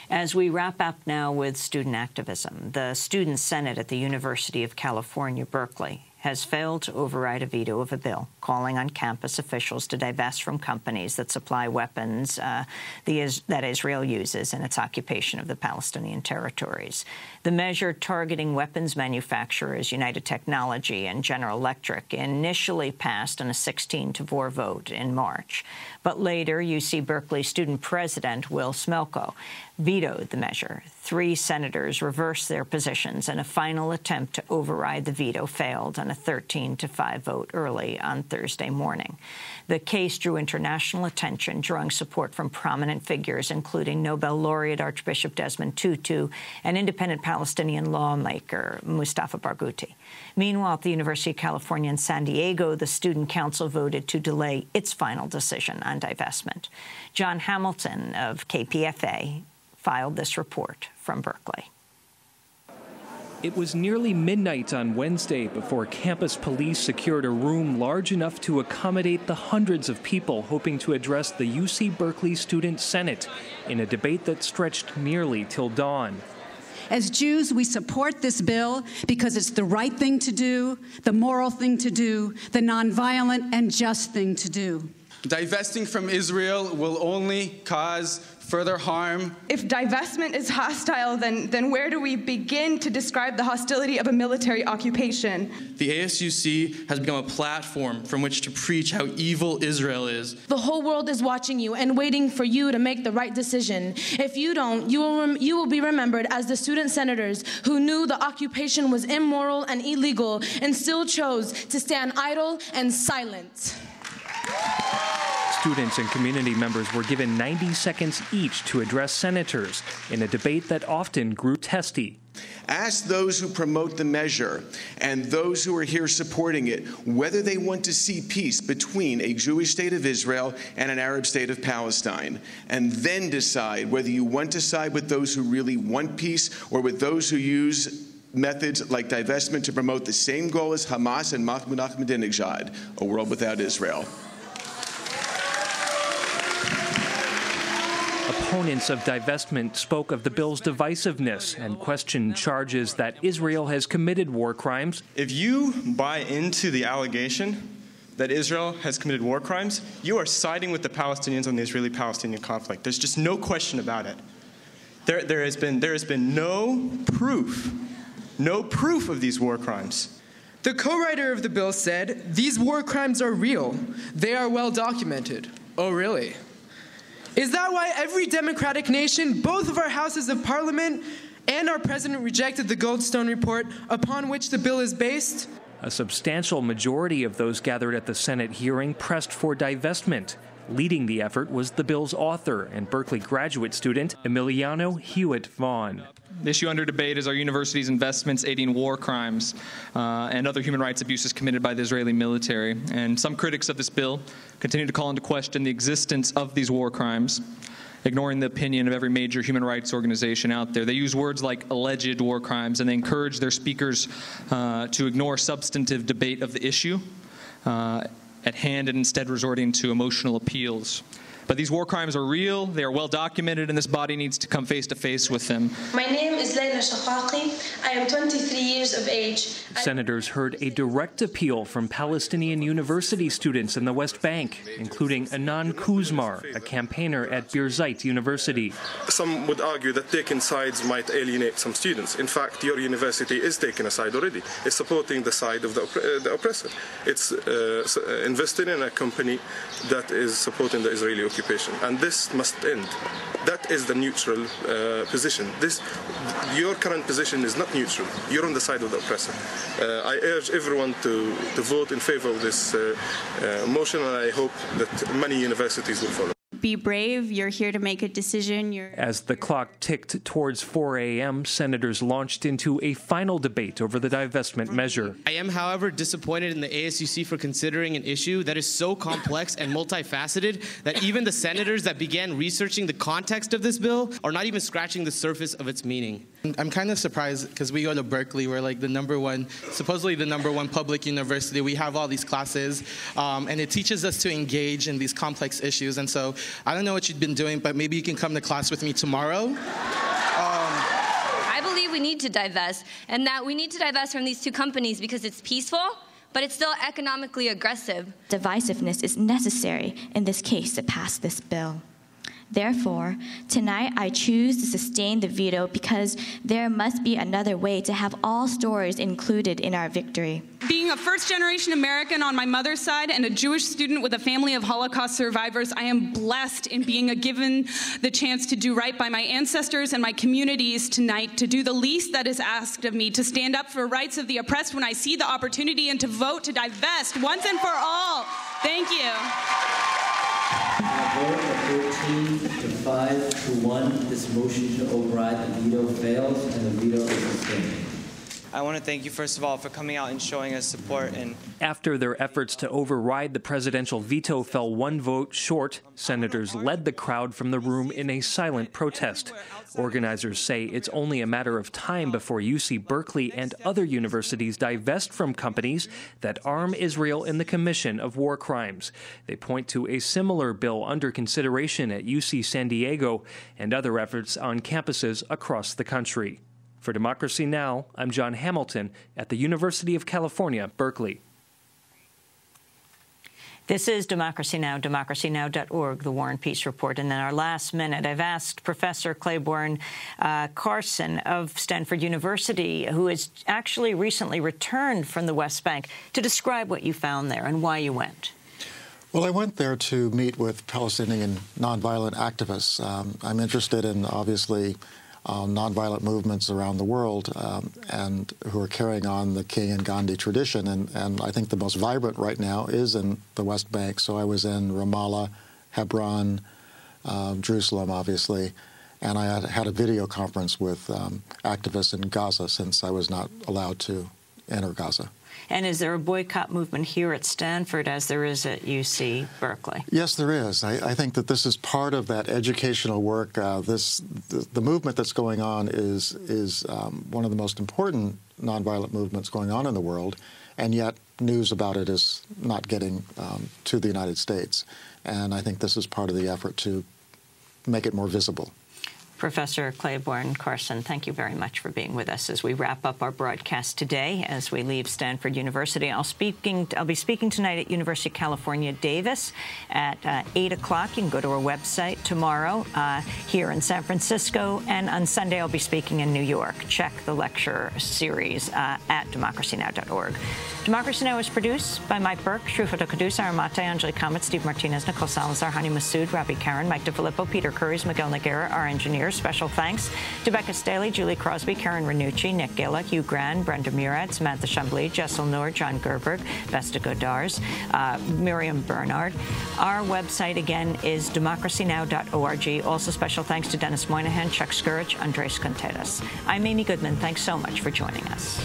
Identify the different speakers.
Speaker 1: As we wrap up now with student activism, the Student Senate at the University of California-Berkeley has failed to override a veto of a bill calling on campus officials to divest from companies that supply weapons that Israel uses in its occupation of the Palestinian territories. The measure targeting weapons manufacturers United Technology and General Electric initially passed on a 16-4 vote in March. But later, UC Berkeley student president Will Smelko vetoed the measure. 3 senators reversed their positions, and a final attempt to override the veto failed on a 13-5 vote early on Thursday morning. The case drew international attention, drawing support from prominent figures, including Nobel laureate Archbishop Desmond Tutu and independent Palestinian lawmaker Mustafa Barghouti. Meanwhile, at the University of California in San Diego, the Student Council voted to delay its final decision on divestment. John Hamilton of KPFA filed this report from Berkeley.
Speaker 2: It was nearly midnight on Wednesday before campus police secured a room large enough to accommodate the hundreds of people hoping to address the UC Berkeley Student Senate in a debate that stretched nearly till dawn.
Speaker 3: As Jews, we support this bill because it's the right thing to do, the moral thing to do, the nonviolent and just thing to do.
Speaker 4: Divesting from Israel will only cause further harm.
Speaker 5: If divestment is hostile, then where do we begin to describe the hostility of a military occupation?
Speaker 6: The ASUC has become a platform from which to preach how evil Israel is.
Speaker 7: The whole world is watching you and waiting for you to make the right decision. If you don't, you will be remembered as the student senators who knew the occupation was immoral and illegal and still chose to stand idle and silent.
Speaker 2: Students and community members were given 90 seconds each to address senators in a debate that often grew testy.
Speaker 8: Ask those who promote the measure and those who are here supporting it whether they want to see peace between a Jewish state of Israel and an Arab state of Palestine, and then decide whether you want to side with those who really want peace or with those who use methods like divestment to promote the same goal as Hamas and Mahmoud Ahmadinejad, a world without Israel.
Speaker 2: Opponents of divestment spoke of the bill's divisiveness and questioned charges that Israel has committed war crimes.
Speaker 9: If you buy into the allegation that Israel has committed war crimes, you are siding with the Palestinians on the Israeli-Palestinian conflict. There's just no question about it. There has been no proof of these war crimes.
Speaker 10: The co-writer of the bill said, "These war crimes are real. They are well documented." Oh, really? Is that why every democratic nation, both of our houses of parliament and our president, rejected the Goldstone report upon which the bill is based?
Speaker 2: A substantial majority of those gathered at the Senate hearing pressed for divestment. Leading the effort was the bill's author and Berkeley graduate student, Emiliano Hewitt Vaughn.
Speaker 11: The issue under debate is our university's investments aiding war crimes and other human rights abuses committed by the Israeli military. And some critics of this bill continue to call into question the existence of these war crimes, ignoring the opinion of every major human rights organization out there. They use words like alleged war crimes, and they encourage their speakers to ignore substantive debate of the issue at hand and instead resorting to emotional appeals. But these war crimes are real, they are well documented, and this body needs to come face to face with them.
Speaker 12: My name is Layla Shafaqi. I am 23 years of age.
Speaker 2: Senators heard a direct appeal from Palestinian university students in the West Bank, including Anan Kuzmar, a campaigner at Birzeit University.
Speaker 13: Some would argue that taking sides might alienate some students. In fact, your university is taking a side already. It's supporting the side of the oppressor. It's investing in a company that is supporting the Israeli occupation, and this must end. That is the neutral position. Your current position is not neutral. You're on the side of the oppressor. I urge everyone to vote in favor of this motion, and I hope that many universities will follow.
Speaker 14: Be brave. You're here to make a decision.
Speaker 2: As the clock ticked towards 4 a.m., senators launched into a final debate over the divestment measure.
Speaker 15: I am, however, disappointed in the ASUC for considering an issue that is so complex and multifaceted that even the senators that began researching the context of this bill are not even scratching the surface of its meaning.
Speaker 6: I'm kind of surprised because we go to Berkeley. We're like supposedly the number one public university. We have all these classes, and it teaches us to engage in these complex issues. And so I don't know what you've been doing, but maybe you can come to class with me tomorrow.
Speaker 16: I believe we need to divest, and that we need to divest from these two companies because it's peaceful, but it's still economically aggressive.
Speaker 17: Divisiveness is necessary in this case to pass this bill. Therefore, tonight I choose to sustain the veto because there must be another way to have all stories included in our victory.
Speaker 18: Being a first-generation American on my mother's side and a Jewish student with a family of Holocaust survivors, I am blessed in being given the chance to do right by my ancestors and my communities tonight, to do the least that is asked of me, to stand up for rights of the oppressed when I see the opportunity, and to vote to divest once and for all. Thank you.
Speaker 19: On a vote of 13 to 5 to 1, this motion to override the veto fails, and the veto is sustained.
Speaker 20: I want to thank you, first of all, for coming out and showing us support.
Speaker 2: After their efforts to override the presidential veto fell one vote short, senators led the crowd from the room in a silent protest. Organizers say it's only a matter of time before UC Berkeley and other universities divest from companies that arm Israel in the commission of war crimes. They point to a similar bill under consideration at UC San Diego and other efforts on campuses across the country. For Democracy Now!, I'm John Hamilton at the University of California, Berkeley.
Speaker 1: This is Democracy Now!, democracynow.org, the War and Peace Report. And in our last minute, I've asked Professor Claiborne Carson of Stanford University, who has actually recently returned from the West Bank, to describe what you found there and why you went.
Speaker 21: Well, I went there to meet with Palestinian nonviolent activists. I'm interested in, obviously, nonviolent movements around the world and who are carrying on the King and Gandhi tradition. And I think the most vibrant right now is in the West Bank. So I was in Ramallah, Hebron, Jerusalem, obviously, and I had a video conference with activists in Gaza since I was not allowed to enter Gaza.
Speaker 1: And is there a boycott movement here at Stanford as there is at UC Berkeley?
Speaker 21: Yes, there is. I think that this is part of that educational work. The movement that's going on is one of the most important nonviolent movements going on in the world, and yet news about it is not getting to the United States. And I think this is part of the effort to make it more visible.
Speaker 1: Professor Claiborne Carson, thank you very much for being with us as we wrap up our broadcast today. As we leave Stanford University, I'll be speaking tonight at University of California, Davis at 8 o'clock. You can go to our website tomorrow here in San Francisco, and on Sunday I'll be speaking in New York. Check the lecture series at democracynow.org. Democracy Now! Is produced by Mike Burke, Shrufa Kadus, Aramate, Anjali Kamat, Steve Martinez, Nicole Salazar, Hani Masood, Ravi Karen, Mike DeFilippo, Peter Curries, Miguel Noguera, our engineers. Special thanks to Becca Staley, Julie Crosby, Karen Ranucci, Nick Gala, Hugh Gran, Brenda Murad, Samantha Chambly, Jessel Noor, John Gerberg, Vesta Godars, Miriam Bernard. Our website, again, is democracynow.org. Also special thanks to Dennis Moynihan, Chuck Scourge, Andres Contreras. I'm Amy Goodman. Thanks so much for joining us.